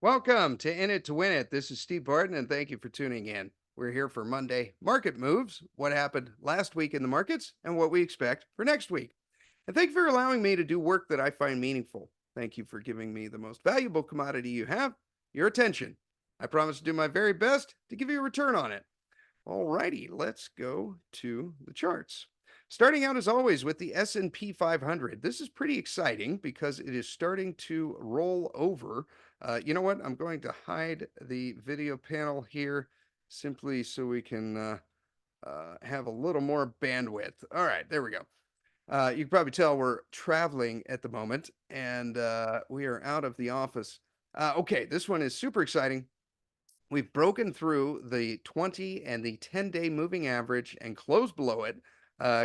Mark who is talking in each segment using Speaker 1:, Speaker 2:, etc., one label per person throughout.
Speaker 1: Welcome to In It to Win It. This is Steve Barton, and thank you for tuning in. We're here for Monday market moves, what happened last week in the markets, and what we expect for next week. And thank you for allowing me to do work that I find meaningful. Thank you for giving me the most valuable commodity you have, your attention. I promise to do my very best to give you a return on it. Alrighty, let's go to the charts. Starting out as always with the S&P 500. This is pretty exciting because it is starting to roll over. You know what? I'm going to hide the video panel here simply so we can have a little more bandwidth. All right, there we go. You can probably tell we're traveling at the moment and we are out of the office. Okay, this one is super exciting. We've broken through the 20 and the 10-day moving average and closed below it.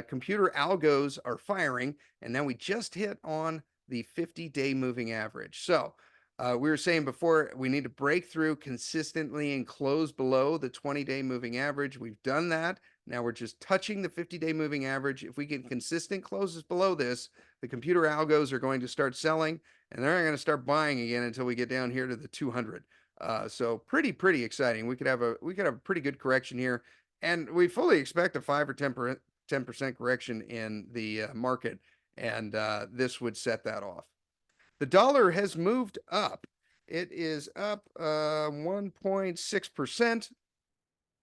Speaker 1: Computer algos are firing, and now we just hit on the 50-day moving average. So we were saying before we need to break through consistently and close below the 20-day moving average. We've done that. Now we're just touching the 50-day moving average. If we get consistent closes below this, the computer algos are going to start selling, and they're not going to start buying again until we get down here to the 200. So pretty exciting. We could have a pretty good correction here, and we fully expect a 5 or 10% correction in the market, and this would set that off. The dollar has moved up. It is up 1.6%.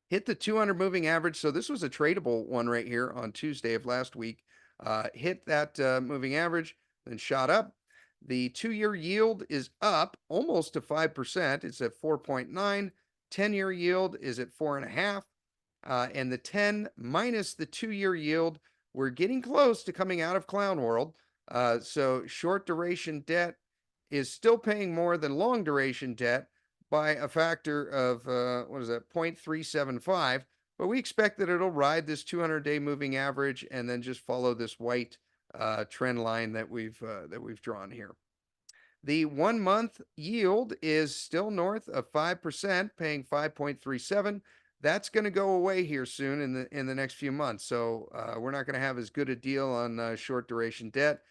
Speaker 1: Hit the 200 moving average. So this was a tradable one right here on Tuesday of last week. Hit that moving average, then shot up. The 2-year yield is up almost to 5%. It's at 4.9. 10-year yield is at 4.5. And the 10 minus the 2-year yield, we're getting close to coming out of clown world. So short duration debt is still paying more than long duration debt by a factor of, 0.375. But we expect that it'll ride this 200-day moving average and then just follow this white trend line that we've drawn here. The 1-month yield is still north of 5%, paying 5.37. That's going to go away here soon in the next few months. So we're not going to have as good a deal on short duration debt.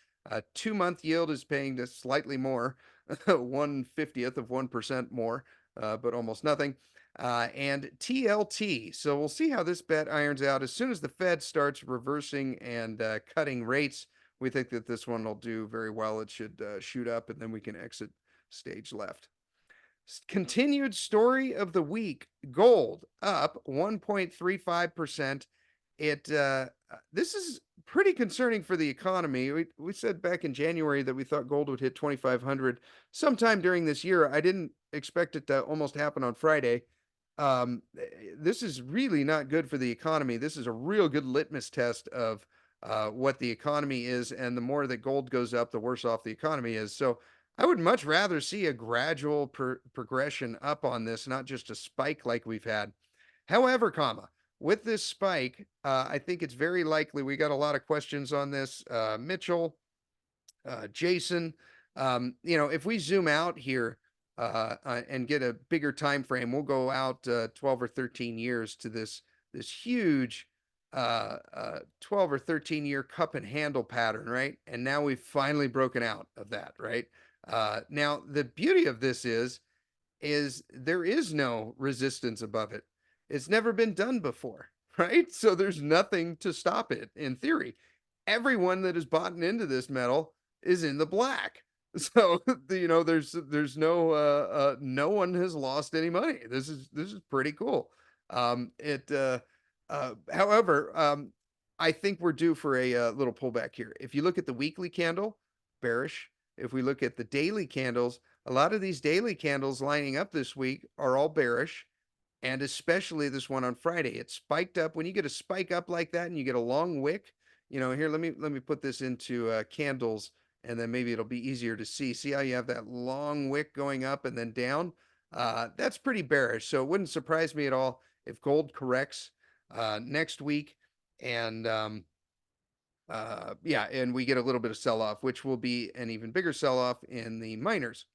Speaker 1: 2-month yield is paying just slightly more, 1/50th of 1% more, but almost nothing. And TLT. So we'll see how this bet irons out. As soon as the Fed starts reversing and cutting rates, we think that this one will do very well. It should shoot up, and then we can exit stage left. Continued story of the week: gold up 1.35%. This is pretty concerning for the economy. We said back in January that we thought gold would hit 2,500 sometime during this year. I didn't expect it to almost happen on Friday. This is really not good for the economy. This is a real good litmus test of what the economy is, and the more that gold goes up, the worse off the economy is. So I would much rather see a gradual progression up on this, not just a spike like we've had. However, with this spike, I think it's very likely. We got a lot of questions on this. Mitchell, Jason, if we zoom out here and get a bigger time frame, we'll go out 12 or 13 years to this huge 12 or 13 year cup and handle pattern, right? And now we've finally broken out of that, right? Now the beauty of this is there is no resistance above it. It's never been done before, right? So there's nothing to stop it in theory. Everyone that is bought into this metal is in the black. So there's no no one has lost any money. This is pretty cool. However, I think we're due for a little pullback here. If you look at the weekly candle, bearish. If we look at the daily candles, a lot of these daily candles lining up this week are all bearish, and especially this one on Friday. It spiked up. When you get a spike up like that and you get a long wick, here, let me put this into candles, and then maybe it'll be easier to see. See how you have that long wick going up and then down? That's pretty bearish. So it wouldn't surprise me at all if gold corrects next week, and and we get a little bit of sell-off, which will be an even bigger sell-off in the miners.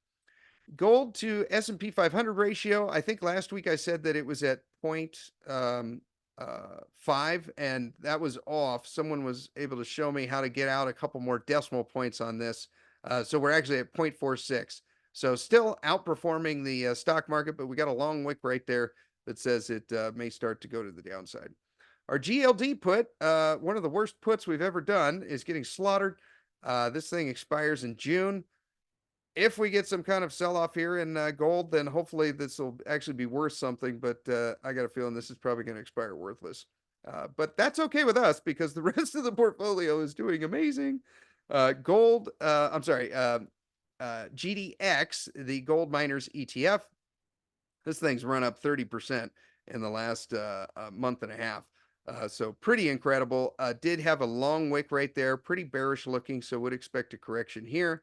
Speaker 1: Gold to S&P 500 ratio, I think last week I said that it was at 0.5, and that was off. Someone was able to show me how to get out a couple more decimal points on this. So we're actually at 0.46. So still outperforming the stock market, but we got a long wick right there that says it may start to go to the downside. Our GLD put, one of the worst puts we've ever done, is getting slaughtered. This thing expires in June. If we get some kind of sell off here in gold, then hopefully this will actually be worth something. But I got a feeling this is probably going to expire worthless. But that's okay with us because the rest of the portfolio is doing amazing. Gold, I'm sorry, GDX, the gold miners ETF, this thing's run up 30% in the last month and a half. So pretty incredible. Did have a long wick right there, pretty bearish looking, so would expect a correction here.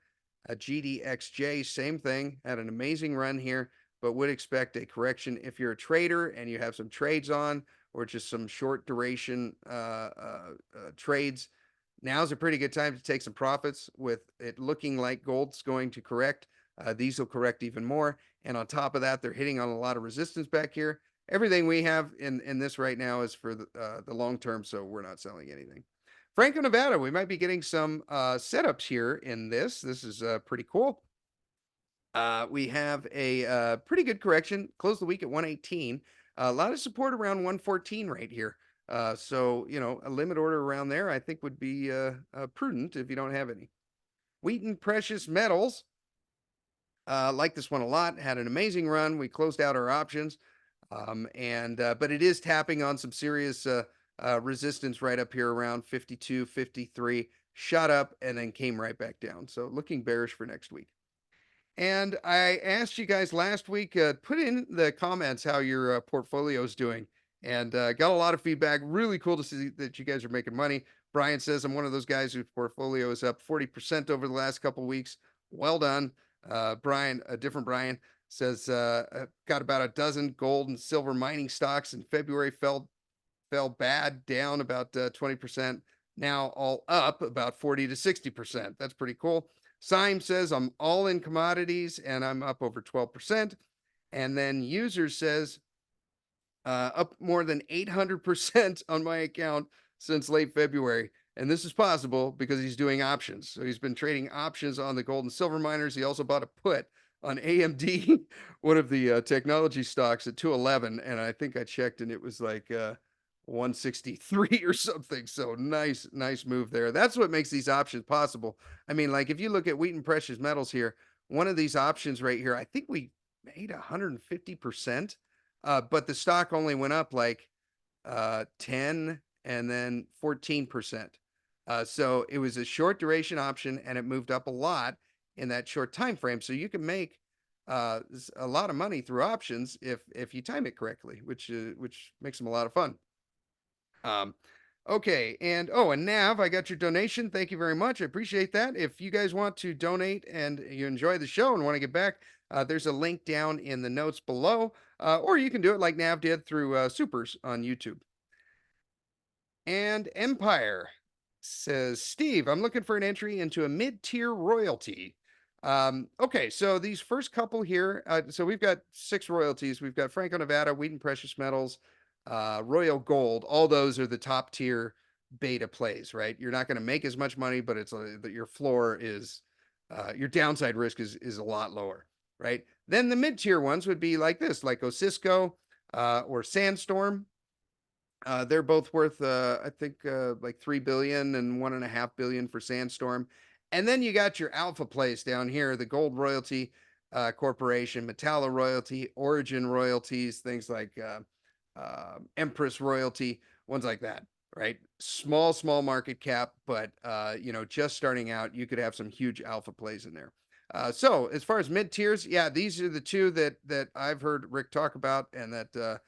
Speaker 1: GDXJ, same thing, had an amazing run here, but would expect a correction if you're a trader and you have some trades on or just some short duration trades. Now's a pretty good time to take some profits with it looking like gold's going to correct. These will correct even more. And on top of that, they're hitting on a lot of resistance back here. Everything we have in this right now is for the long term, so we're not selling anything. Franco, Nevada, we might be getting some setups here in this. This is pretty cool. We have a pretty good correction. Closed the week at 118. A lot of support around 114 right here. So, you know, a limit order around there I think would be prudent if you don't have any. Wheaton Precious Metals. Like this one a lot. Had an amazing run. We closed out our options. But it is tapping on some serious resistance right up here around 52, 53. Shot up and then came right back down. So looking bearish for next week. And I asked you guys last week, put in the comments how your portfolio is doing, and got a lot of feedback. Really cool to see that you guys are making money. Brian says I'm one of those guys whose portfolio is up 40% over the last couple weeks. Well done, Brian. A different Brian says got about a dozen gold and silver mining stocks in February. Fell bad, down about 20%. Now all up about 40 to 60%. That's pretty cool. Syme says I'm all in commodities and I'm up over 12%. And then user says up more than 800% on my account since late February. And this is possible because he's doing options. So he's been trading options on the gold and silver miners. He also bought a put on AMD, one of the technology stocks at 211. And I think I checked and it was like 163 or something. So nice move there. That's what makes these options possible. I mean, like if you look at Wheaton Precious Metals here, one of these options right here, I think we made 150%. But the stock only went up like 10 and then 14%. So it was a short duration option and it moved up a lot in that short time frame. So you can make a lot of money through options if you time it correctly, which makes them a lot of fun. Okay, and Nav, I got your donation. Thank you very much. I appreciate that. If you guys want to donate and you enjoy the show and want to get back, there's a link down in the notes below, or you can do it like Nav did through Supers on YouTube. And Empire says, Steve, I'm looking for an entry into a mid-tier royalty. Okay, so these first couple here, so we've got 6 royalties. We've got Franco Nevada, Wheaton Precious Metals, Royal Gold. All those are the top tier beta plays, right? You're not going to make as much money, but it's your floor is, your downside risk is a lot lower, right? Then the mid tier ones would be like this, like Osisko or Sandstorm. They're both worth, I think, like 3 billion and 1.5 billion for Sandstorm. And then you got your alpha plays down here, the Gold Royalty Corporation, Metallo Royalty, Origin Royalties, things like Empress Royalty, ones like that, right? Small market cap, but just starting out, you could have some huge alpha plays in there. So as far as mid tiers, yeah, these are the two that I've heard Rick talk about, and that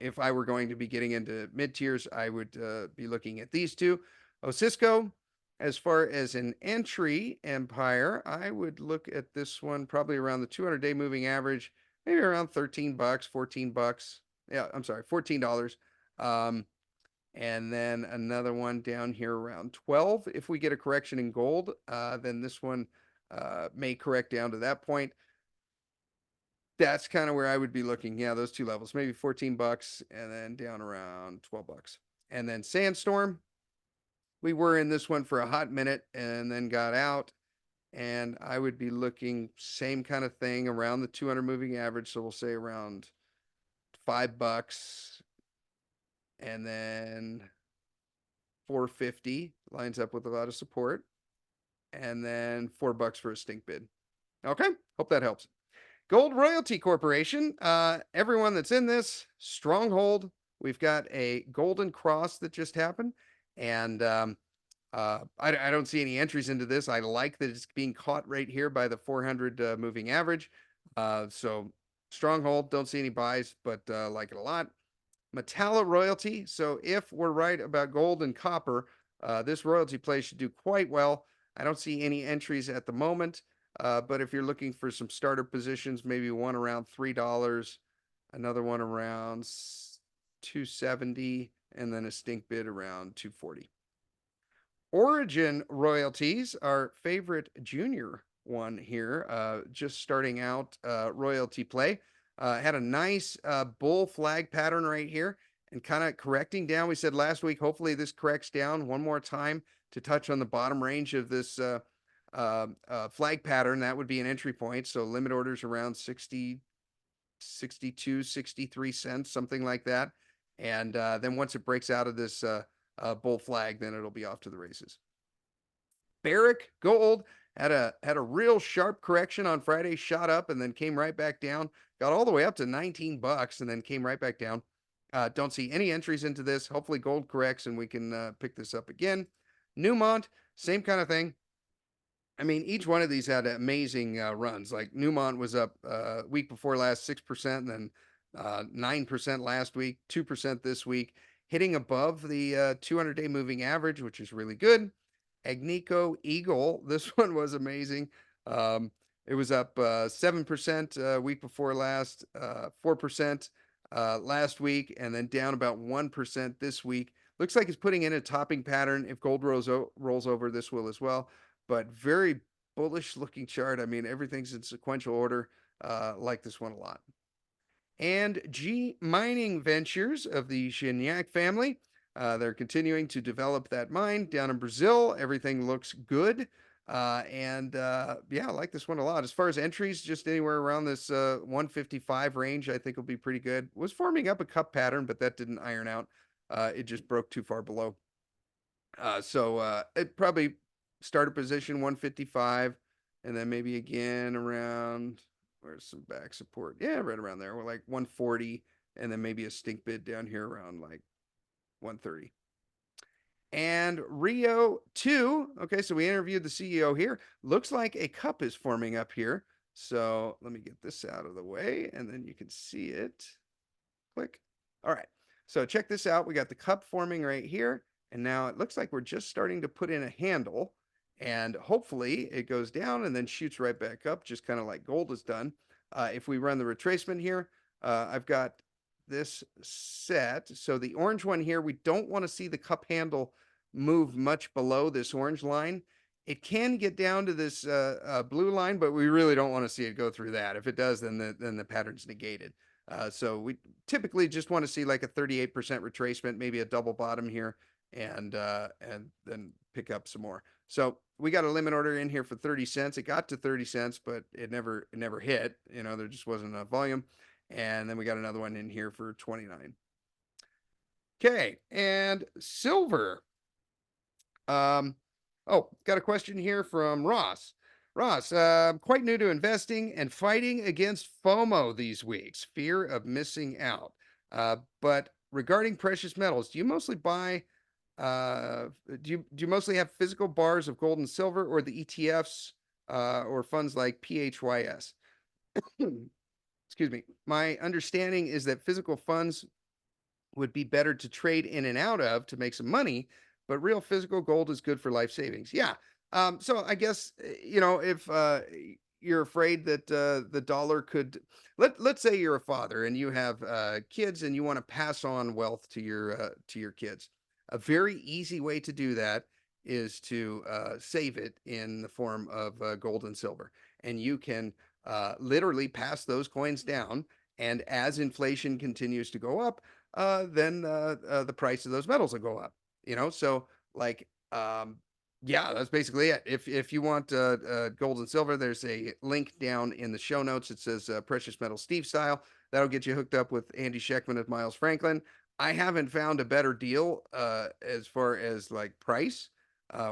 Speaker 1: if I were going to be getting into mid tiers, I would be looking at these two. Osisko, as far as an entry, Empire, I would look at this one probably around the 200-day moving average, maybe around $13, $14. Yeah, I'm sorry, $14. And then another one down here around 12. If we get a correction in gold, then this one may correct down to that point. That's kind of where I would be looking. Yeah, those two levels, maybe $14 and then down around $12. And then Sandstorm, we were in this one for a hot minute and then got out. And I would be looking same kind of thing around the 200 moving average. So we'll say around $5, and then 450 lines up with a lot of support, and then $4 for a stink bid. Okay, hope that helps. Gold Royalty Corporation. Everyone that's in this stronghold, we've got a golden cross that just happened, and I don't see any entries into this. I like that it's being caught right here by the 400 moving average. So stronghold, don't see any buys, but like it a lot. Metalla royalty. So if we're right about gold and copper, this royalty play should do quite well. I don't see any entries at the moment, but if you're looking for some starter positions, maybe one around $3, another one around 270, and then a stink bid around 240. Origin royalties, our favorite junior one here, just starting out royalty play. Had a nice bull flag pattern right here and kind of correcting down. We said last week, hopefully this corrects down one more time to touch on the bottom range of this flag pattern. That would be an entry point. So limit orders around 60, 62, 63 cents, something like that. And then once it breaks out of this bull flag, then it'll be off to the races. Barrick Gold had a real sharp correction on Friday, shot up and then came right back down, got all the way up to $19 and then came right back down. Don't see any entries into this. Hopefully gold corrects and we can pick this up again. Newmont, same kind of thing. I mean, each one of these had amazing runs. Like Newmont was up week before last 6%, and then 9% last week, 2% this week, hitting above the 200-day moving average, which is really good. Agnico Eagle, this one was amazing. It was up 7% week before last, 4% last week, and then down about 1% this week. Looks like it's putting in a topping pattern. If gold rolls over, this will as well. But very bullish looking chart. I mean, everything's in sequential order. Like this one a lot. And G Mining Ventures of the Gignac family. They're continuing to develop that mine down in Brazil. Everything looks good. Yeah, I like this one a lot. As far as entries, just anywhere around this 155 range, I think will be pretty good. Was forming up a cup pattern, but that didn't iron out. It just broke too far below. It probably start a position 155, and then maybe again around, where's some back support? Yeah, right around there. We're like 140, and then maybe a stink bid down here around like 130. And Rio 2. Okay, so we interviewed the CEO here. Looks like a cup is forming up here. So let me get this out of the way, and then you can see it. Click. All right. So check this out. We got the cup forming right here. And now it looks like we're just starting to put in a handle. And hopefully it goes down and then shoots right back up, just kind of like gold has done. If we run the retracement here, I've got this set. So the orange one here, we don't want to see the cup handle move much below this orange line. It can get down to this blue line, but we really don't want to see it go through that. If it does, then the pattern's negated. So we typically just want to see like a 38% retracement, maybe a double bottom here, and then pick up some more. So we got a limit order in here for 30 cents. It got to 30 cents, but it never hit. You know, there just wasn't enough volume. And then we got another one in here for 29. Okay, and silver. Oh, got a question here from Ross. Ross, quite new to investing and fighting against FOMO these weeks, fear of missing out. But regarding precious metals, do you mostly buy? Do you mostly have physical bars of gold and silver, or the ETFs, or funds like PHYS? Excuse me. My understanding is that physical funds would be better to trade in and out of to make some money, but real physical gold is good for life savings. Yeah. So I guess if you're afraid that the dollar could, let's say you're a father and you have kids and you want to pass on wealth to your kids. A very easy way to do that is to save it in the form of gold and silver, and you can literally pass those coins down. And as inflation continues to go up, then the price of those metals will go up. So like Yeah, that's basically it. If you want gold and silver, there's a link down in the show notes. It says Precious Metal Steve style. That'll get you hooked up with Andy Scheckman of Miles Franklin. I haven't found a better deal as far as like price.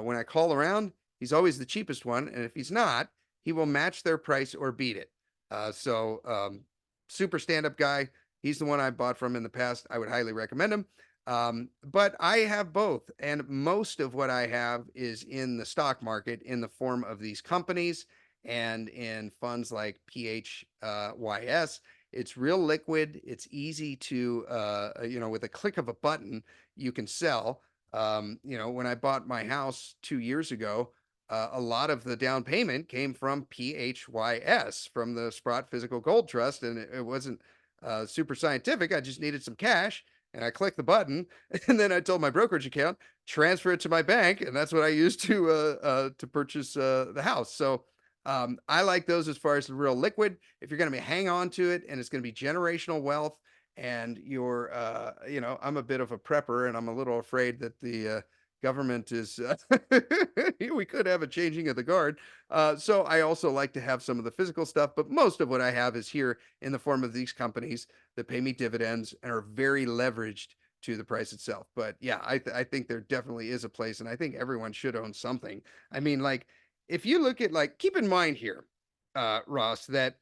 Speaker 1: When I call around, he's always the cheapest one, and if he's not, he will match their price or beat it. Super stand-up guy. He's the one I bought from in the past. I would highly recommend him. But I have both, and most of what I have is in the stock market in the form of these companies and in funds like PHYS. It's real liquid. It's easy to, with a click of a button, you can sell. When I bought my house 2 years ago, a lot of the down payment came from PHYS, from the Sprott Physical Gold Trust, and it wasn't super scientific. I just needed some cash, and I clicked the button, and then I told my brokerage account transfer it to my bank, and that's what I used to purchase the house. So I like those as far as the real liquid. If you're going to be hang on to it, and it's going to be generational wealth, and I'm a bit of a prepper, and I'm a little afraid that the government is we could have a changing of the guard. So I also like to have some of the physical stuff, but most of what I have is here in the form of these companies that pay me dividends and are very leveraged to the price itself. But yeah, I think there definitely is a place, and I think everyone should own something. I mean, like, if you look at, like, keep in mind here, Ross, that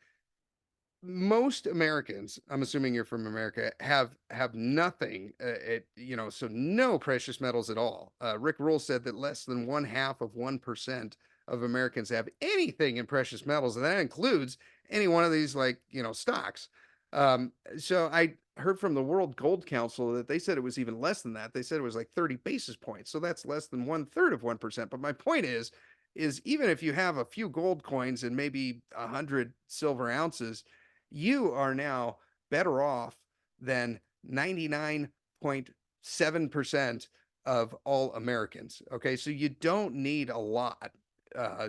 Speaker 1: most Americans, I'm assuming you're from America, have nothing, so no precious metals at all. Rick Rule said that less than 0.5% of Americans have anything in precious metals, and that includes any one of these, like, stocks. So I heard from the World Gold Council that they said it was even less than that. They said it was like 30 basis points, so that's less than 1/3 of 1%. But my point is even if you have a few gold coins and maybe 100 silver ounces, you are now better off than 99.7% of all Americans. Okay, so you don't need a lot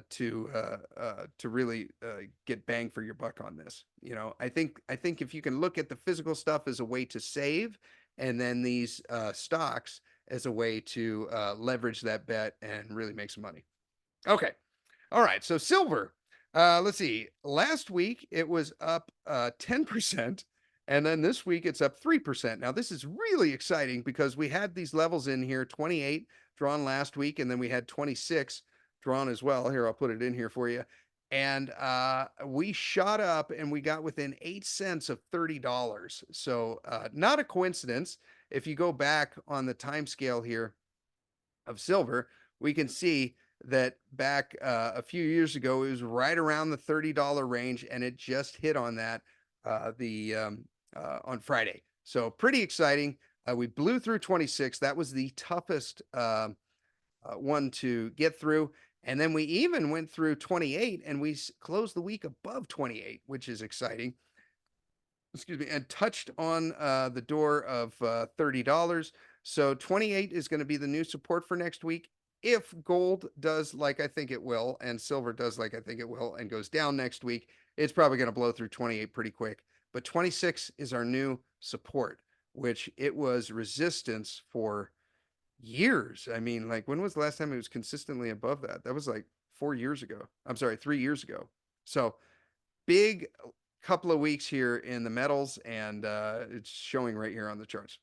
Speaker 1: to really get bang for your buck on this. I think if you can look at the physical stuff as a way to save, and then these stocks as a way to leverage that bet and really make some money. Okay. All right. So silver. Let's see. Last week it was up 10%, and then this week it's up 3%. Now this is really exciting because we had these levels in here, 28 drawn last week, and then we had 26 drawn as well. Here, I'll put it in here for you. And we shot up and we got within 8 cents of $30. So not a coincidence. If you go back on the time scale here of silver, we can see that back a few years ago, it was right around the $30 range, and it just hit on that on Friday. So pretty exciting. We blew through 26. That was the toughest one to get through. And then we even went through 28, and we closed the week above 28, which is exciting. Excuse me, and touched on the door of $30. So 28 is going to be the new support for next week. If gold does like I think it will, and silver does like I think it will, and goes down next week, it's probably going to blow through 28 pretty quick. But 26 is our new support, which it was resistance for years. I mean, like, when was the last time it was consistently above that? That was like 4 years ago. I'm sorry, 3 years ago. So big couple of weeks here in the metals, and it's showing right here on the charts.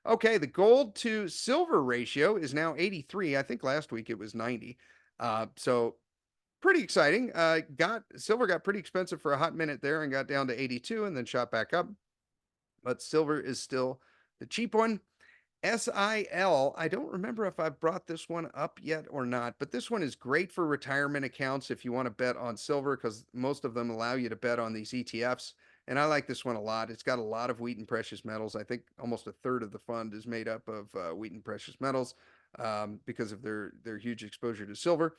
Speaker 1: Okay, the gold to silver ratio is now 83. I think last week it was 90. So pretty exciting. Silver got pretty expensive for a hot minute there and got down to 82 and then shot back up. But silver is still the cheap one. SIL, I don't remember if I've brought this one up yet or not, but this one is great for retirement accounts if you want to bet on silver, because most of them allow you to bet on these ETFs. And I like this one a lot. It's got a lot of wheat and precious metals. I think almost a third of the fund is made up of wheat and precious metals because of their huge exposure to silver.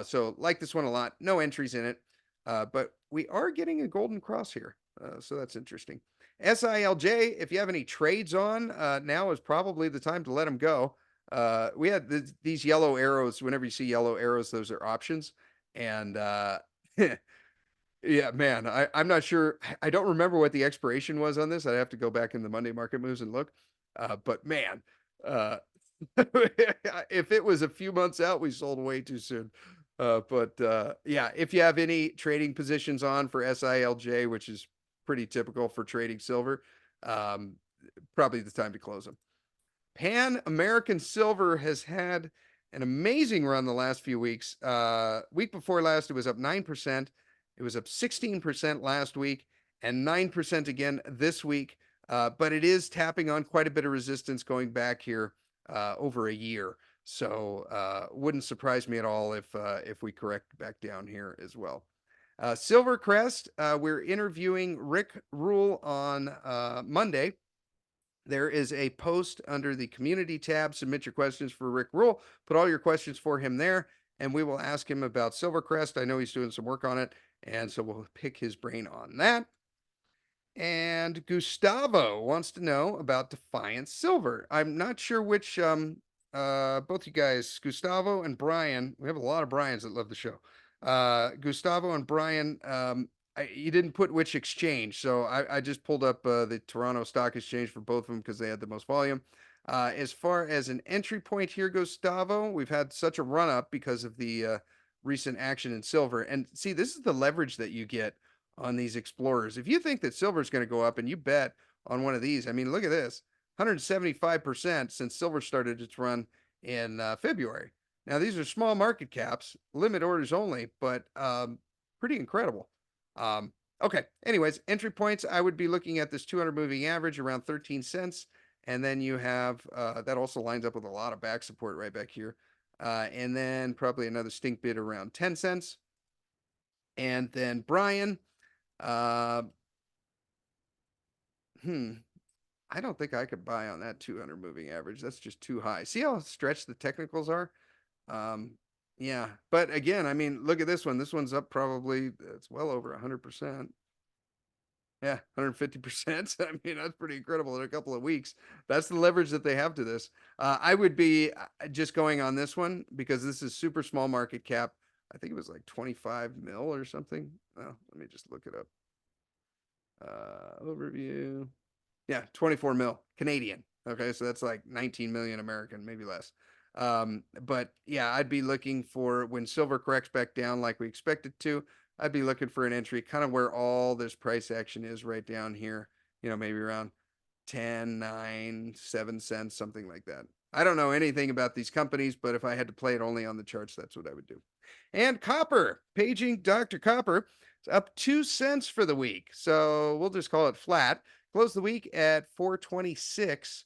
Speaker 1: So like this one a lot. No entries in it, but we are getting a golden cross here. So that's interesting. SILJ, if you have any trades on, now is probably the time to let them go. We had these yellow arrows. Whenever you see yellow arrows, those are options. And yeah, man, I'm not sure. I don't remember what the expiration was on this. I'd have to go back in the Monday market moves and look. But man, uh, If it was a few months out, we sold way too soon. But yeah, if you have any trading positions on for SILJ, which is pretty typical for trading silver, um, probably the time to close them. Pan American Silver has had an amazing run the last few weeks. Week before last, it was up 9%. It was up 16% last week and 9% again this week. But it is tapping on quite a bit of resistance going back here over a year. So wouldn't surprise me at all if we correct back down here as well. Silvercrest, we're interviewing Rick Rule on Monday. There is a post under the community tab. Submit your questions for Rick Rule. Put all your questions for him there, and we will ask him about Silvercrest. I know he's doing some work on it, and so we'll pick his brain on that. And Gustavo wants to know about Defiant Silver. I'm not sure which both you guys, Gustavo and Brian, we have a lot of Brians that love the show. Gustavo and Brian, you didn't put which exchange, so I just pulled up the Toronto Stock Exchange for both of them because they had the most volume. As far as an entry point here, Gustavo, we've had such a run up because of the recent action in silver. And see, this is the leverage that you get on these explorers. If you think that silver is going to go up and you bet on one of these, I mean, look at this, 175% since silver started its run in February. Now, these are small market caps, limit orders only, but pretty incredible. Okay, anyways, entry points, I would be looking at this 200 moving average around 13 cents. And then you have, that also lines up with a lot of back support right back here. And then probably another stink bid around 10 cents. And then Brian, uh, I don't think I could buy on that 200 moving average. That's just too high. See how stretched the technicals are? Um, yeah, but again, I mean, look at this one. This one's up probably, it's well over 100%. Yeah, 150%. I mean, that's pretty incredible in a couple of weeks. That's the leverage that they have to this. I would be just going on this one because this is super small market cap. I think it was like 25 mil or something. Oh, let me just look it up. Overview. Yeah, 24 mil Canadian. Okay, so that's like 19 million American, maybe less. But yeah, I'd be looking for when silver corrects back down like we expect it to. I'd be looking for an entry kind of where all this price action is right down here, maybe around 10, 9, 7 cents, something like that. I don't know anything about these companies, but if I had to play it only on the charts, that's what I would do. And copper, paging Dr. Copper, it's up 2 cents for the week. So we'll just call it flat. Closed the week at 426.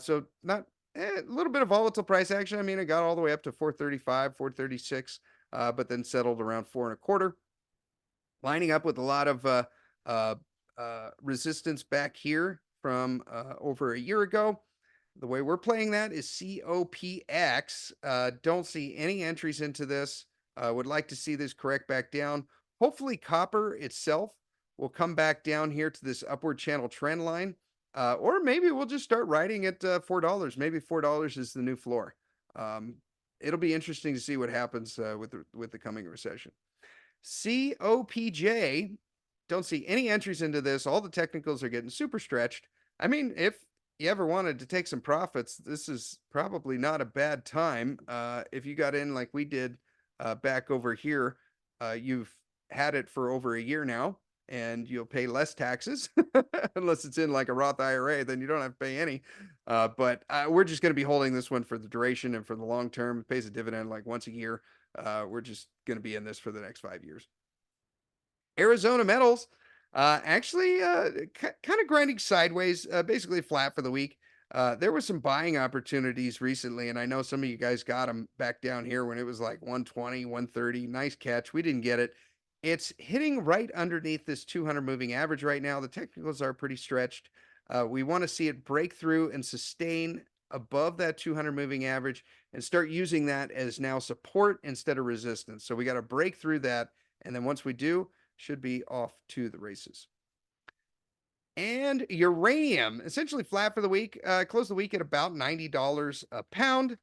Speaker 1: So not a little bit of volatile price action. I mean, it got all the way up to 435, 436, but then settled around 4.25, lining up with a lot of resistance back here from over a year ago. The way we're playing that is COPX. Don't see any entries into this. Would like to see this correct back down. Hopefully, copper itself will come back down here to this upward channel trend line. Or maybe we'll just start riding at $4. Maybe $4 is the new floor. It'll be interesting to see what happens with the coming recession. COPJ, don't see any entries into this. All the technicals are getting super stretched. I mean, if you ever wanted to take some profits, this is probably not a bad time. If you got in like we did back over here, you've had it for over a year now, and you'll pay less taxes unless it's in like a Roth IRA, then you don't have to pay any. But we're just going to be holding this one for the duration and for the long term. It pays a dividend like once a year. We're just going to be in this for the next 5 years. Arizona Metals, actually kind of grinding sideways, basically flat for the week. There were some buying opportunities recently, and I know some of you guys got them back down here when it was like 120, 130. Nice catch. We didn't get it. It's hitting right underneath this 200 moving average right now. The technicals are pretty stretched. We want to see it break through and sustain above that 200 moving average and start using that as now support instead of resistance. So we got to break through that. And then once we do, should be off to the races. And uranium, essentially flat for the week, closed the week at about $90 a pound.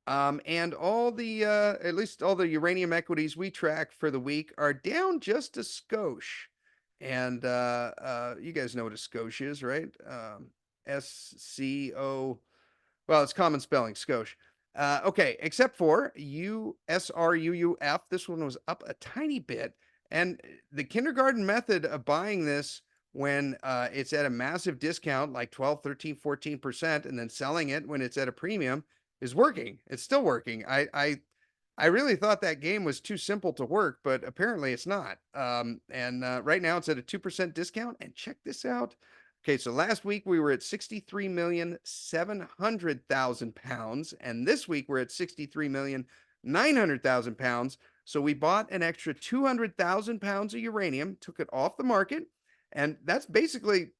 Speaker 1: And all the, at least all the uranium equities we track for the week are down just a skosh. And you guys know what a skosh is, right? SCO, Well, it's common spelling, skosh. Okay, except for SRUUF. This one was up a tiny bit. And the kindergarten method of buying this when it's at a massive discount, like 12, 13, 14%, and then selling it when it's at a premium is working. It's still working. I really thought that game was too simple to work, but apparently it's not. And right now it's at a 2% discount. And check this out. Okay, so last week we were at 63,700,000 pounds, and this week we're at 63,900,000 pounds. So we bought an extra 200,000 pounds of uranium, took it off the market, and that's basically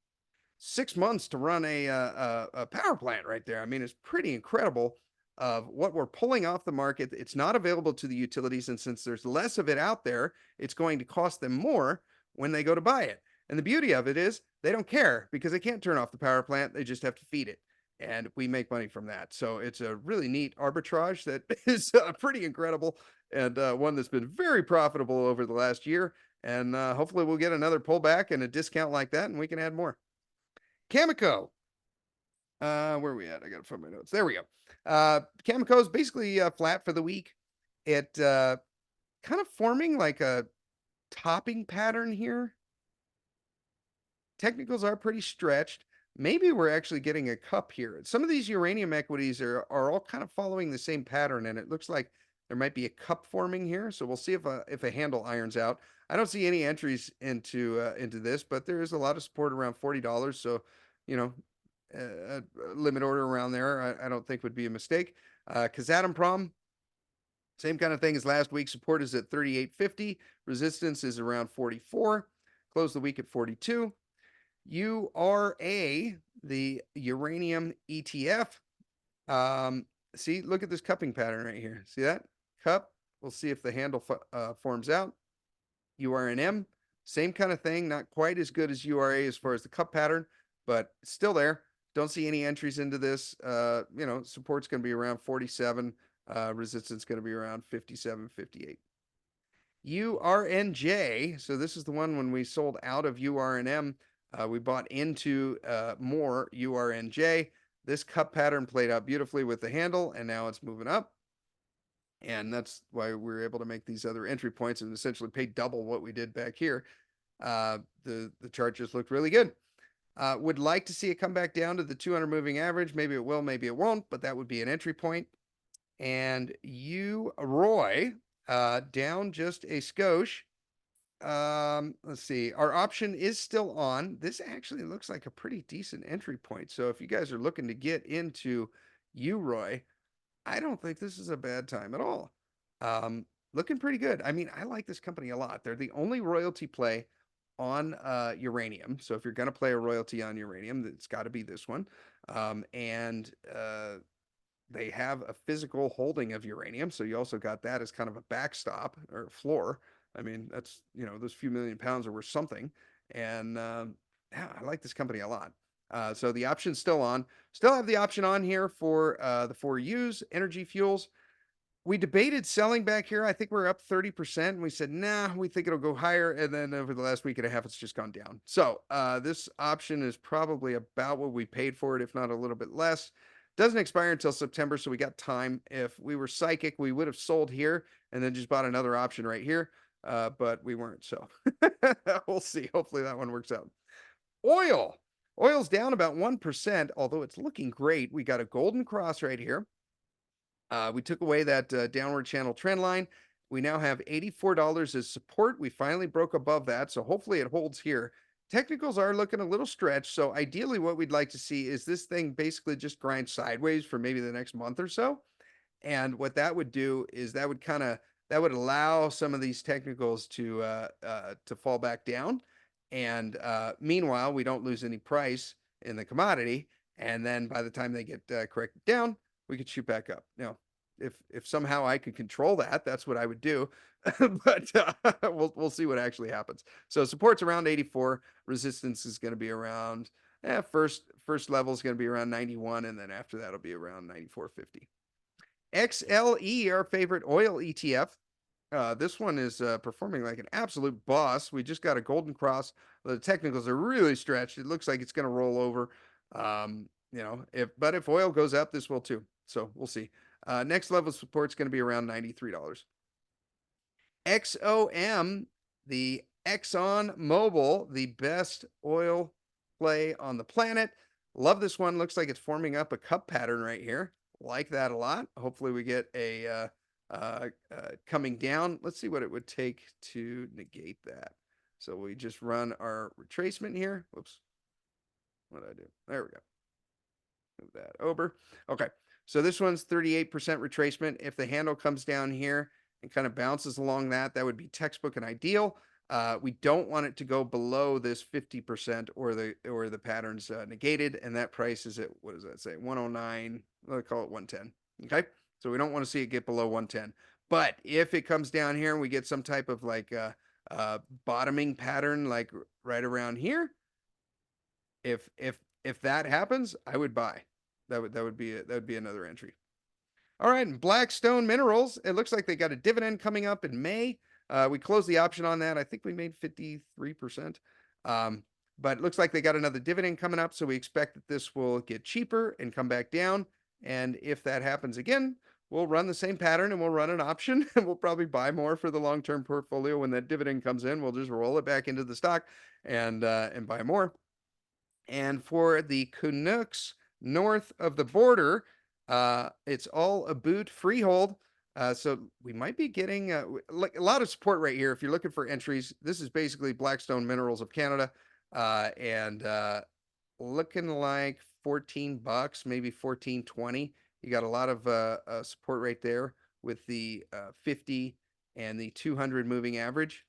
Speaker 1: 6 months to run a power plant right there. I mean, it's pretty incredible of what we're pulling off the market. It's not available to the utilities, and since there's less of it out there, it's going to cost them more when they go to buy it. And the beauty of it is they don't care because they can't turn off the power plant. They just have to feed it. And we make money from that. So it's a really neat arbitrage that is pretty incredible and one that's been very profitable over the last year. And hopefully we'll get another pullback and a discount like that and we can add more. Cameco. Where are we at? I got to find my notes. There we go. Cameco is basically flat for the week. It kind of forming like a topping pattern here. Technicals are pretty stretched. Maybe we're actually getting a cup here. Some of these uranium equities are all kind of following the same pattern, and it looks like there might be a cup forming here. So we'll see if a handle irons out. I don't see any entries into this, but there is a lot of support around $40. So, you know, a limit order around there, I don't think would be a mistake. Kazatomprom, same kind of thing as last week. Support is at 38.50. Resistance is around 44. Close the week at 42. URA, the uranium ETF. See, look at this cupping pattern right here. See that? Cup. We'll see if the handle forms out. URNM, same kind of thing. Not quite as good as URA as far as the cup pattern, but still there. Don't see any entries into this. Support's going to be around 47. Resistance going to be around 57, 58. URNJ. So this is the one when we sold out of URNM. We bought into more URNJ. This cup pattern played out beautifully with the handle, and now it's moving up. And that's why we were able to make these other entry points and essentially pay double what we did back here. The chart just looked really good. Would like to see it come back down to the 200 moving average. Maybe it will, maybe it won't, but that would be an entry point. And UROY down just a skosh. Let's see. Our option is still on. This actually looks like a pretty decent entry point. So if you guys are looking to get into UROY, I don't think this is a bad time at all. Looking pretty good. I mean, I like this company a lot. They're the only royalty play on uranium. So if you're going to play a royalty on uranium, it's got to be this one. They have a physical holding of uranium. So you also got that as kind of a backstop or a floor. I mean, that's, those few million pounds are worth something. And yeah, I like this company a lot. So the option's still on. Still have the option on here for the 4Us, Energy Fuels. We debated selling back here. I think we're up 30%. And we said, nah, we think it'll go higher. And then over the last week and a half, it's just gone down. So this option is probably about what we paid for it, if not a little bit less. Doesn't expire until September, so we got time. If we were psychic, we would have sold here and then just bought another option right here. But we weren't. So we'll see. Hopefully that one works out. Oil's down about 1%, although it's looking great. We got a golden cross right here. We took away that downward channel trend line. We now have $84 as support. We finally broke above that, so hopefully it holds here. Technicals are looking a little stretched, so ideally what we'd like to see is this thing basically just grind sideways for maybe the next month or so. And what that would do is that would allow some of these technicals to fall back down. And meanwhile, we don't lose any price in the commodity. And then by the time they get corrected down, we could shoot back up. Now, if somehow I could control that, that's what I would do. But we'll see what actually happens. So support's around 84. Resistance is going to be around first level is going to be around 91, and then after that it'll be around 94.50. XLE, our favorite oil ETF. This one is performing like an absolute boss. We just got a golden cross. The technicals are really stretched. It looks like it's going to roll over. But if oil goes up, this will too. So we'll see. Next level support is going to be around $93. XOM, the Exxon Mobil, the best oil play on the planet. Love this one. Looks like it's forming up a cup pattern right here. Like that a lot. Hopefully we get a coming down. Let's see what it would take to negate that. So we just run our retracement here. Whoops. What did I do? There we go. Move that over. Okay. So this one's 38% retracement. If the handle comes down here and kind of bounces along that, that would be textbook and ideal. We don't want it to go below this 50% or the pattern's negated, and that price is at, what does that say? 109. Let's call it 110. Okay. So we don't want to see it get below 110. But if it comes down here and we get some type of like bottoming pattern, like right around here, if that happens, I would buy. That would be another entry. All right, and Blackstone Minerals. It looks like they got a dividend coming up in May. We closed the option on that. I think we made 53%. But it looks like they got another dividend coming up, so we expect that this will get cheaper and come back down. And if that happens again, we'll run the same pattern and we'll run an option and we'll probably buy more for the long-term portfolio. When that dividend comes in, we'll just roll it back into the stock and buy more. And for the Canucks north of the border, it's all a boot freehold. So we might be getting like a lot of support right here. If you're looking for entries, this is basically Blackstone Minerals of Canada, and looking like $14, maybe 14.20. You got a lot of support right there with the 50 and the 200 moving average.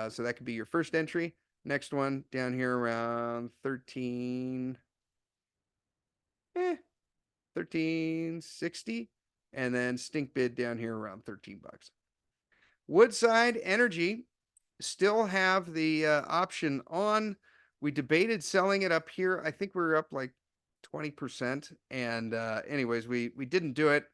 Speaker 1: So that could be your first entry. Next one down here around 1360, and then stink bid down here around $13. Woodside Energy still have the option on. We debated selling it up here. I think we were up like 20%. And anyways, we didn't do it.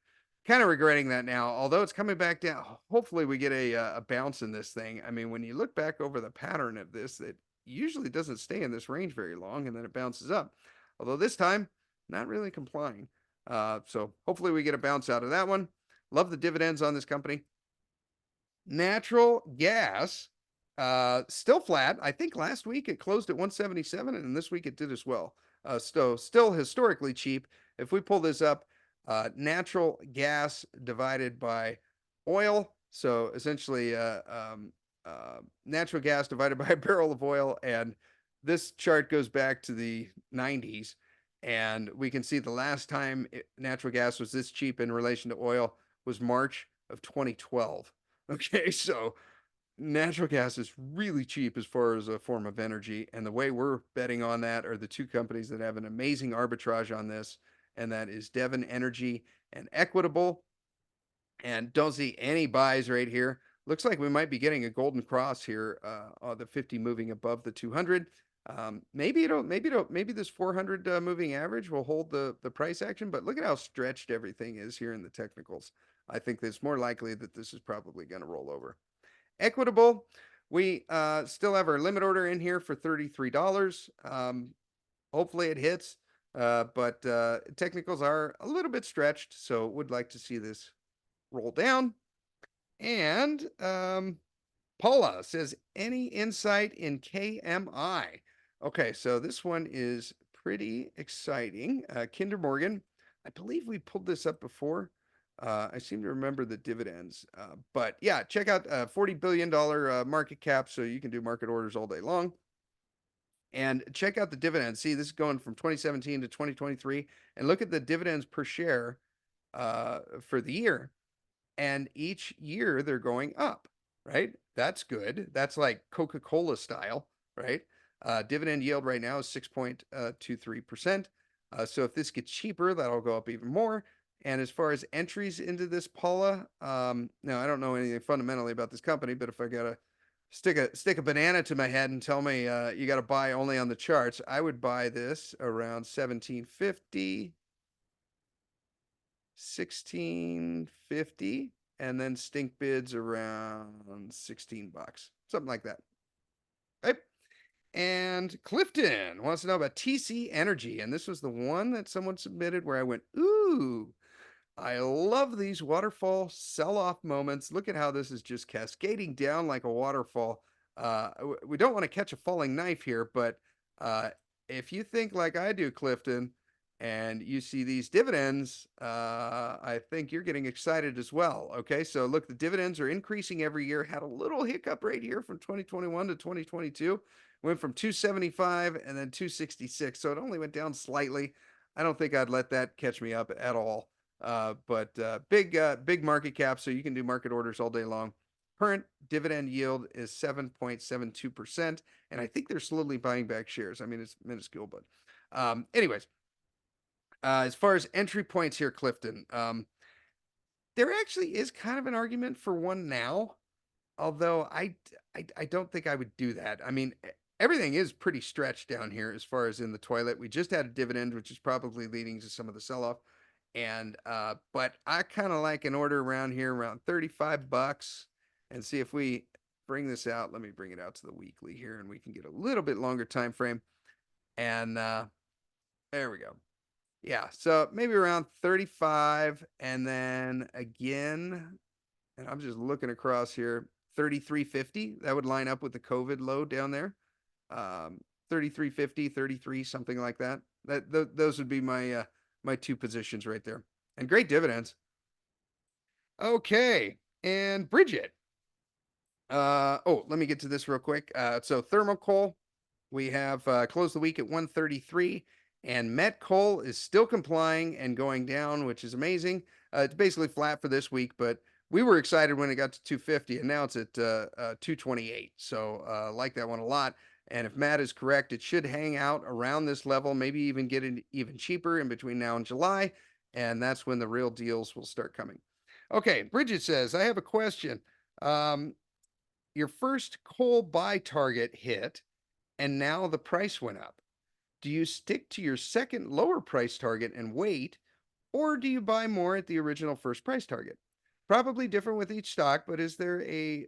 Speaker 1: Kind of regretting that now, although it's coming back down. Hopefully we get a bounce in this thing. I mean, when you look back over the pattern of this, it usually doesn't stay in this range very long, and then it bounces up. Although this time, not really complying. So hopefully we get a bounce out of that one. Love the dividends on this company. Natural gas, still flat. I think last week it closed at 177, and this week it did as well. Still historically cheap. If we pull this up, natural gas divided by oil. So essentially, natural gas divided by a barrel of oil. And this chart goes back to the 90s. And we can see the last time natural gas was this cheap in relation to oil was March of 2012. Okay, so natural gas is really cheap as far as a form of energy. And the way we're betting on that are the two companies that have an amazing arbitrage on this, and that is Devon Energy and Equitable. And don't see any buys right here. Looks like we might be getting a golden cross here on the 50 moving above the 200. Maybe this 400 moving average will hold the price action, but look at how stretched everything is here in the technicals. I think it's more likely that this is probably going to roll over. Equitable, we still have our limit order in here for $33. Hopefully it hits, but technicals are a little bit stretched, so would like to see this roll down. And Paula says, any insight in KMI? Okay, so this one is pretty exciting. Kinder Morgan, I believe we pulled this up before. I seem to remember the dividends. But yeah, check out $40 billion market cap, so you can do market orders all day long. And check out the dividends. See, this is going from 2017 to 2023. And look at the dividends per share for the year. And each year they're going up, right? That's good. That's like Coca-Cola style, right? Dividend yield right now is 6.23%. So if this gets cheaper, that'll go up even more. And as far as entries into this Paula, now I don't know anything fundamentally about this company, but if I gotta stick a banana to my head and tell me you got to buy only on the charts, I would buy this around 1750, 1650, and then stink bids around $16, something like that. Right? And Clifton wants to know about TC Energy. And this was the one that someone submitted where I went, ooh, I love these waterfall sell-off moments. Look at how this is just cascading down like a waterfall. We don't want to catch a falling knife here, but uh, if you think like I do, Clifton, and you see these dividends, I think you're getting excited as well. Okay, so look, the dividends are increasing every year. Had a little hiccup right here from 2021 to 2022. Went from 275 and then 266, so it only went down slightly. I don't think I'd let that catch me up at all. But big market cap, so you can do market orders all day long. Current dividend yield is 7.72%, and I think they're slowly buying back shares. I mean, it's minuscule, but anyways, as far as entry points here, Clifton, there actually is kind of an argument for one now, although I don't think I would do that. I mean, everything is pretty stretched down here as far as in the toilet. We just had a dividend, which is probably leading to some of the sell-off. And but I kind of like an order around here around 35 bucks and see if we bring this out. Let me bring it out to the weekly here and we can get a little bit longer time frame. And there we go. Yeah, so maybe around 35 and then again, and I'm just looking across here, 33.50. That would line up with the COVID low down there. 33.50, 33, something like that. Those would be my my two positions right there. And great dividends. Okay. And Bridget. Oh, let me get to this real quick. So thermal coal, we have closed the week at 133, and met coal is still complying and going down, which is amazing. It's basically flat for this week, but we were excited when it got to 250, and now it's at 228. So like that one a lot. And if Matt is correct, it should hang out around this level, maybe even get it even cheaper in between now and July. And that's when the real deals will start coming. Okay, Bridget says, I have a question. Um, your first coal buy target hit, and now the price went up. Do you stick to your second lower price target and wait, or do you buy more at the original first price target? Probably different with each stock, but is there a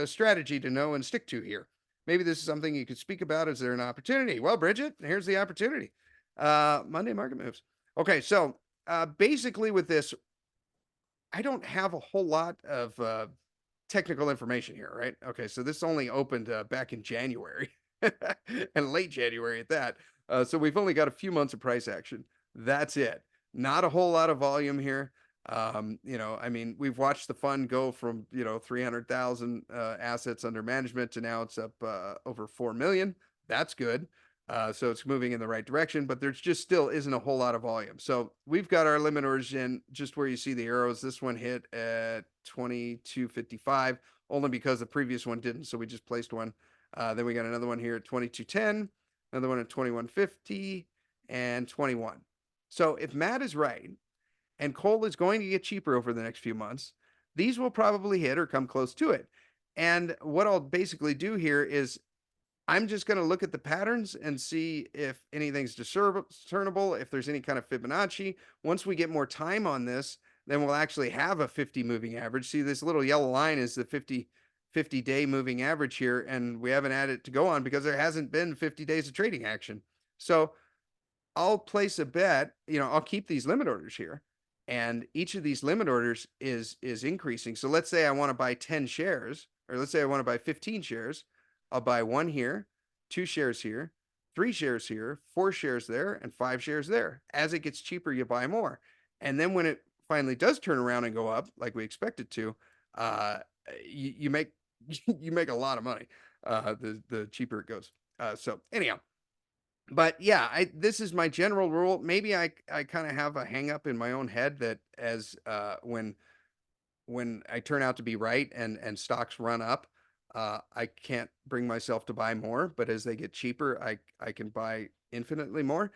Speaker 1: strategy to know and stick to here? Maybe this is something you could speak about. Is there an opportunity? Well, Bridget, here's the opportunity. Monday market moves. Okay, so basically with this, I don't have a whole lot of technical information here, right? Okay, so this only opened back in January and late January at that. So we've only got a few months of price action. That's it. Not a whole lot of volume here. I mean, we've watched the fund go from 300,000 assets under management to now it's up over 4 million. That's good. So it's moving in the right direction, but there's just still isn't a whole lot of volume. So we've got our limit orders in just where you see the arrows. This one hit at 22.55 only because the previous one didn't. So we just placed one. Then we got another one here at 22.10, another one at 21.50 and 21. So if Matt is right and coal is going to get cheaper over the next few months, these will probably hit or come close to it. And what I'll basically do here is I'm just going to look at the patterns and see if anything's discernible, if there's any kind of Fibonacci. Once we get more time on this, then we'll actually have a 50 moving average. See, this little yellow line is the 50-day moving average here, and we haven't had it to go on because there hasn't been 50 days of trading action. So I'll place a bet, I'll keep these limit orders here, and each of these limit orders is increasing. So let's say I want to buy 10 shares, or let's say I want to buy 15 shares. I'll buy one here, 2 shares here, 3 shares here, 4 shares there, and 5 shares there. As it gets cheaper, you buy more. And then when it finally does turn around and go up, like we expect it to, you make you make a lot of money. The cheaper it goes. So anyhow, but yeah, this is my general rule. Maybe I kind of have a hang up in my own head that as when I turn out to be right and stocks run up, I can't bring myself to buy more, but as they get cheaper, I can buy infinitely more.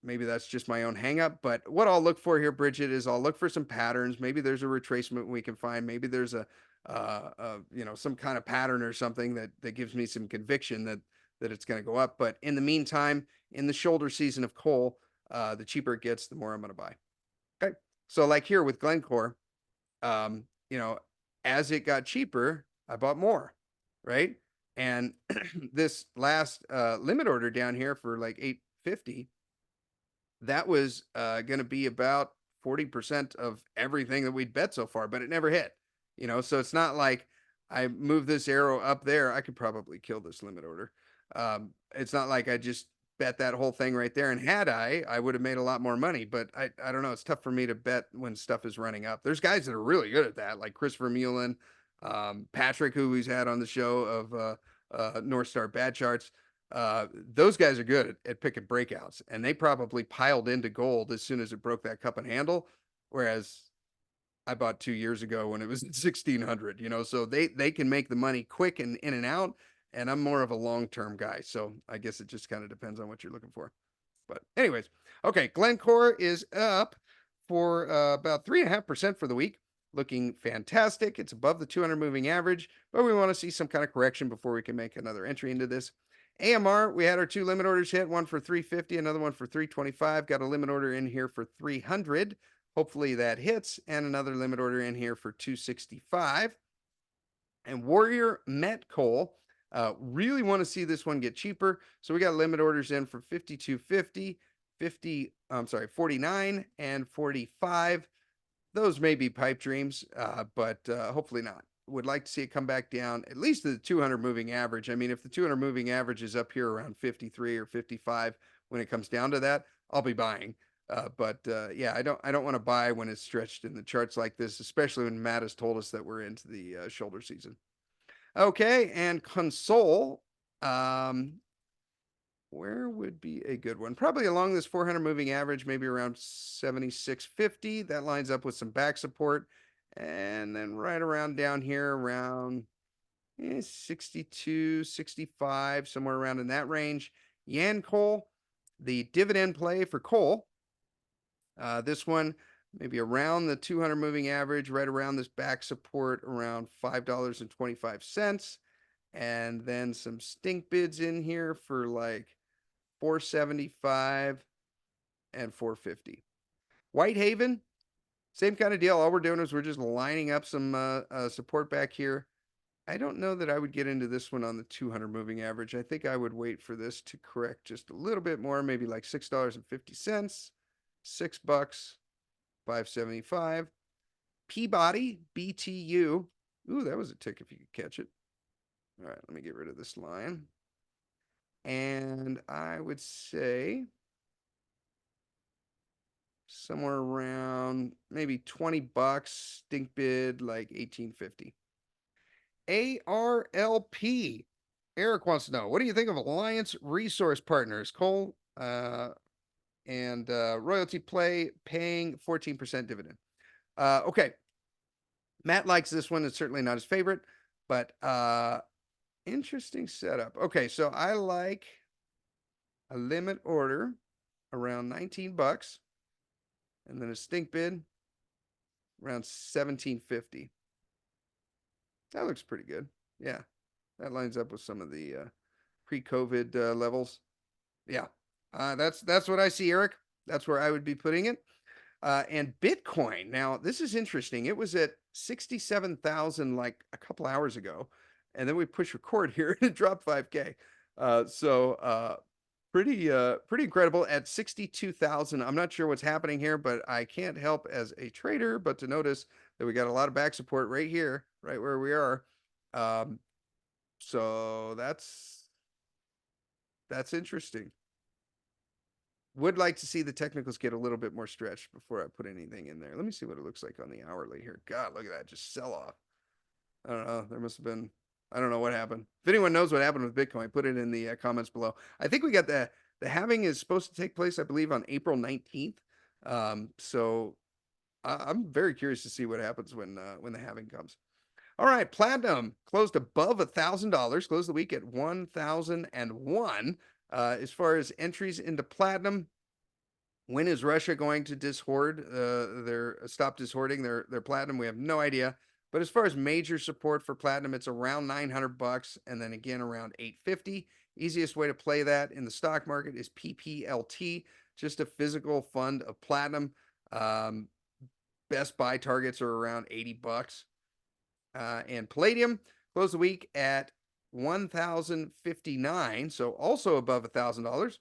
Speaker 1: Maybe that's just my own hang up, but what I'll look for here, Bridget, is I'll look for some patterns. Maybe there's a retracement we can find. Maybe there's some kind of pattern or something that gives me some conviction that it's going to go up. But in the meantime, in the shoulder season of coal, the cheaper it gets, the more I'm going to buy. Okay. So like here with Glencore, as it got cheaper, I bought more, right? And this last limit order down here for like 850, that was going to be about 40% of everything that we'd bet so far, but it never hit. So it's not like I move this arrow up there. I could probably kill this limit order. It's not like I just bet that whole thing right there. And had I would have made a lot more money, but I don't know. It's tough for me to bet when stuff is running up. There's guys that are really good at that, like Christopher Mullen, Patrick, who he's had on the show of North Star Bad Charts. Those guys are good at picking breakouts, and they probably piled into gold as soon as it broke that cup and handle. Whereas I bought 2 years ago when it was 1600, so they can make the money quick and in and out. And I'm more of a long-term guy. So I guess it just kind of depends on what you're looking for. But anyways, okay. Glencore is up for about 3.5% for the week. Looking fantastic. It's above the 200 moving average, but we want to see some kind of correction before we can make another entry into this. AMR, we had our two limit orders hit, one for 350, another one for 325. Got a limit order in here for 300. Hopefully that hits, and another limit order in here for 265. And Warrior Met Coal, really want to see this one get cheaper. So we got limit orders in for 52.50, 49, and 45. Those may be pipe dreams, but hopefully not. Would like to see it come back down at least to the 200 moving average. I mean, if the 200 moving average is up here around 53 or 55 when it comes down to that, I'll be buying. But yeah, I don't want to buy when it's stretched in the charts like this, especially when Matt has told us that we're into the shoulder season. Okay, and Console, where would be a good one? Probably along this 400 moving average, maybe around 76.50. That lines up with some back support. And then right around down here, around 62, 65, somewhere around in that range. Yan coal, the dividend play for coal. This one, maybe around the 200 moving average, right around this back support, around $5.25. And then some stink bids in here for like 475 and 450. Whitehaven, same kind of deal. All we're doing is we're just lining up some support back here. I don't know that I would get into this one on the 200 moving average. I think I would wait for this to correct just a little bit more, maybe like $6.50, $6, 575. Peabody, BTU. Ooh, that was a tick if you could catch it. All right, let me get rid of this line. And I would say somewhere around maybe $20, stink bid like 1850. ARLP. Eric wants to know, what do you think of Alliance Resource Partners, coal and royalty play paying 14% dividend? Okay. Matt likes this one. It's certainly not his favorite, but interesting setup. Okay, so I like a limit order around $19 and then a stink bid around 1750. That looks pretty good. Yeah, that lines up with some of the pre-COVID levels. Yeah, that's what I see, Eric. That's where I would be putting it. And Bitcoin. Now, this is interesting. It was at 67,000 like a couple hours ago, and then we push record here and it dropped 5K. So pretty incredible at 62,000. I'm not sure what's happening here, but I can't help as a trader but to notice that we got a lot of back support right here, right where we are. So that's interesting. Would like to see the technicals get a little bit more stretched before I put anything in there. Let me see what it looks like on the hourly here. God, look at that, just sell off. I don't know. There must have been, I don't know what happened. If anyone knows what happened with Bitcoin, put it in the comments below. I think we got the halving is supposed to take place, I believe, on April 19th. So I'm very curious to see what happens when the halving comes. All right, platinum closed above $1,000. Closed the week at 1,001. As far as entries into platinum, when is Russia going to dishoard stop dishoarding their platinum? We have no idea. But as far as major support for platinum, it's around $900 and then again around $850. Easiest way to play that in the stock market is PPLT, just a physical fund of platinum. Best buy targets are around $80. And palladium closed the week at 1,059, so also above $1,000.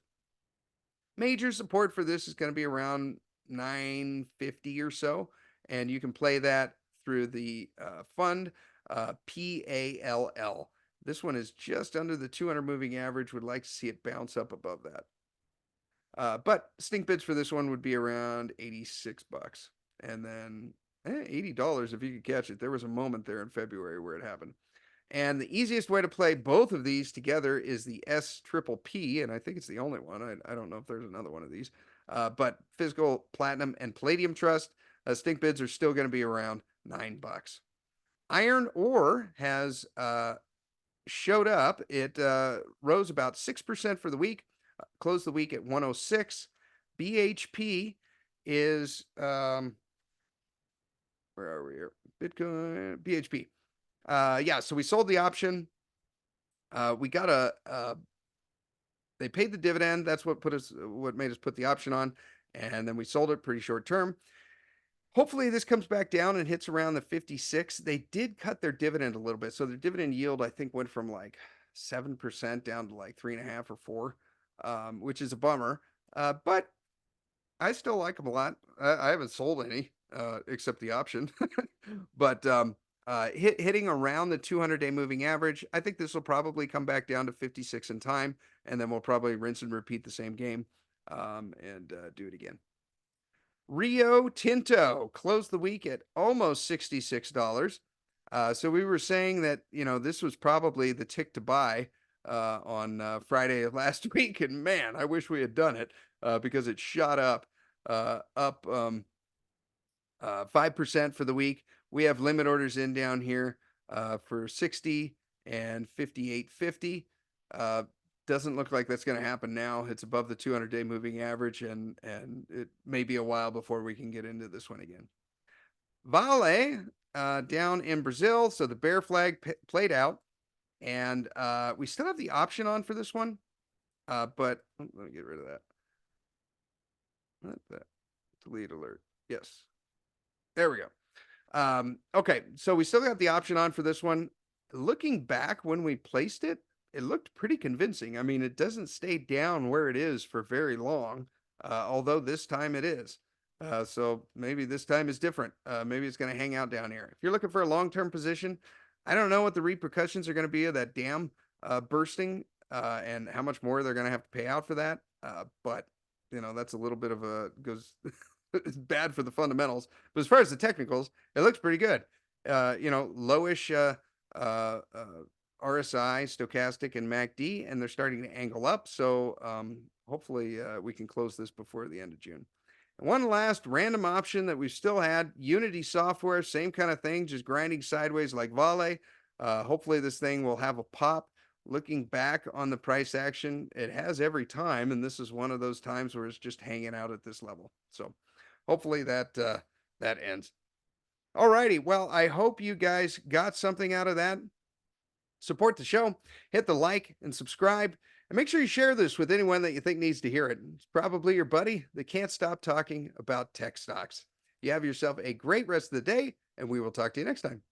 Speaker 1: Major support for this is going to be around 950 or so, and you can play that through the fund PALL. This one is just under the 200 moving average. Would like to see it bounce up above that. But stink bids for this one would be around 86 bucks, and then $80 if you could catch it. There was a moment there in February where it happened. And the easiest way to play both of these together is the SPPP, and I think it's the only one. I don't know if there's another one of these. But Physical Platinum and Palladium Trust, stink bids are still going to be around $9. Iron ore has showed up. It rose about 6% for the week, closed the week at 106. BHP is, where are we here? Bitcoin, BHP. Yeah, so we sold the option. We got they paid the dividend. That's what made us put the option on. And then we sold it pretty short term. Hopefully this comes back down and hits around the 56. They did cut their dividend a little bit. So their dividend yield, I think, went from like 7% down to like 3.5 or 4, which is a bummer. But I still like them a lot. I haven't sold any, except the option. But hitting around the 200-day moving average, I think this will probably come back down to 56 in time, and then we'll probably rinse and repeat the same game and do it again. Rio Tinto closed the week at almost $66. So we were saying that, this was probably the tick to buy on Friday of last week. And man, I wish we had done it because it shot up 5% for the week. We have limit orders in down here for 60 and 58.50. Doesn't look like that's going to happen now. It's above the 200-day moving average, and it may be a while before we can get into this one again. VALE down in Brazil, so the bear flag played out, and we still have the option on for this one, but let me get rid of that. Not that. Delete alert. Yes. There we go. Okay, so we still got the option on for this one. Looking back when we placed it, it looked pretty convincing. I mean, it doesn't stay down where it is for very long, although this time it is. So maybe this time is different. Maybe it's going to hang out down here. If you're looking for a long-term position, I don't know what the repercussions are going to be of that dam bursting and how much more they're going to have to pay out for that. But, that's a little bit of it's bad for the fundamentals. But as far as the technicals, it looks pretty good. Lowish RSI, stochastic, and MACD, and they're starting to angle up. So hopefully we can close this before the end of June. And one last random option that we've still had, Unity Software, same kind of thing, just grinding sideways like VALE. Hopefully this thing will have a pop. Looking back on the price action, it has every time, and this is one of those times where it's just hanging out at this level. So hopefully that ends. All righty. Well, I hope you guys got something out of that. Support the show, hit the like and subscribe, and make sure you share this with anyone that you think needs to hear it. It's probably your buddy that can't stop talking about tech stocks. You have yourself a great rest of the day, and we will talk to you next time.